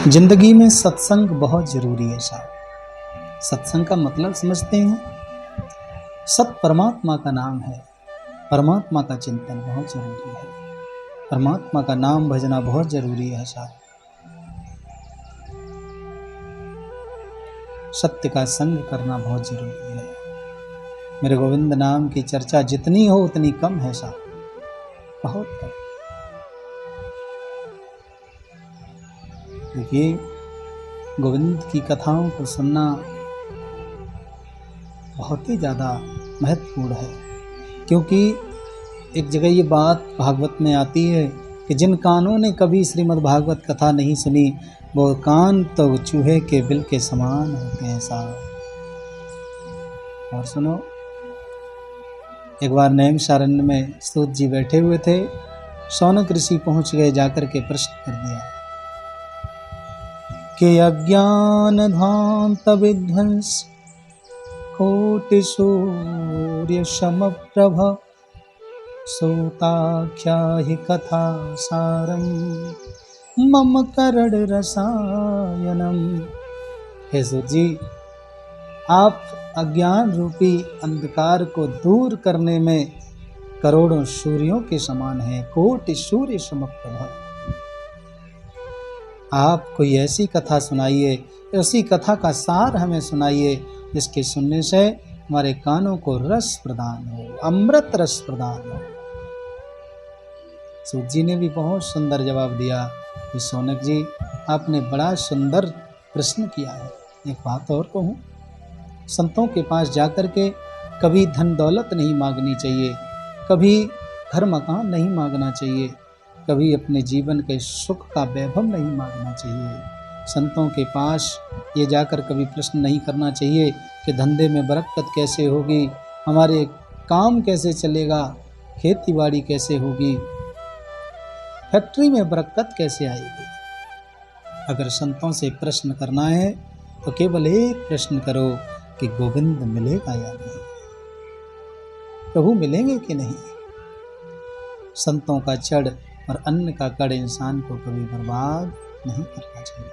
जिंदगी में सत्संग बहुत जरूरी है साहब। सत्संग का मतलब समझते हैं? सत परमात्मा का नाम है। परमात्मा का चिंतन बहुत जरूरी है। परमात्मा का नाम भजना बहुत जरूरी है साहब। सत्य का संग करना बहुत जरूरी है। मेरे गोविंद नाम की चर्चा जितनी हो उतनी कम है साहब, बहुत कम। देखिए, गोविंद की कथाओं को सुनना बहुत ही ज़्यादा महत्वपूर्ण है, क्योंकि एक जगह ये बात भागवत में आती है कि जिन कानों ने कभी श्रीमद् भागवत कथा नहीं सुनी वो कान तो चूहे के बिल के समान होते हैं साहब। और सुनो, एक बार नैमिषारण्य में सूत जी बैठे हुए थे। शौनक ऋषि पहुंच गए, जाकर के प्रश्न कर दिया कि अज्ञान ध्वांत विध्वंस कोटि सूर्य समप्रभ सूताख्या हि कथा सारम मम करण रसायनम। हे सूत जी, आप अज्ञान रूपी अंधकार को दूर करने में करोड़ों सूर्यों के समान हैं, कोटि सूर्य समप्रभ। आप कोई ऐसी कथा सुनाइए, ऐसी कथा का सार हमें सुनाइए जिसके सुनने से हमारे कानों को रस प्रदान हो, अमृत रस प्रदान हो। सूत जी ने भी बहुत सुंदर जवाब दिया कि शौनक जी, आपने बड़ा सुंदर प्रश्न किया है। एक बात और कहूँ, संतों के पास जाकर के कभी धन दौलत नहीं मांगनी चाहिए, कभी घर मकान नहीं मांगना चाहिए, कभी अपने जीवन के सुख का वैभव नहीं मांगना चाहिए। संतों के पास ये जाकर कभी प्रश्न नहीं करना चाहिए कि धंधे में बरकत कैसे होगी, हमारे काम कैसे चलेगा, खेती बाड़ी कैसे होगी, फैक्ट्री में बरकत कैसे आएगी। अगर संतों से प्रश्न करना है तो केवल एक प्रश्न करो कि गोविंद मिलेगा या नहीं, प्रभु मिलेंगे कि नहीं। संतों का चढ़ और अन्न का कड़ इंसान को कभी बर्बाद नहीं करना चाहिए।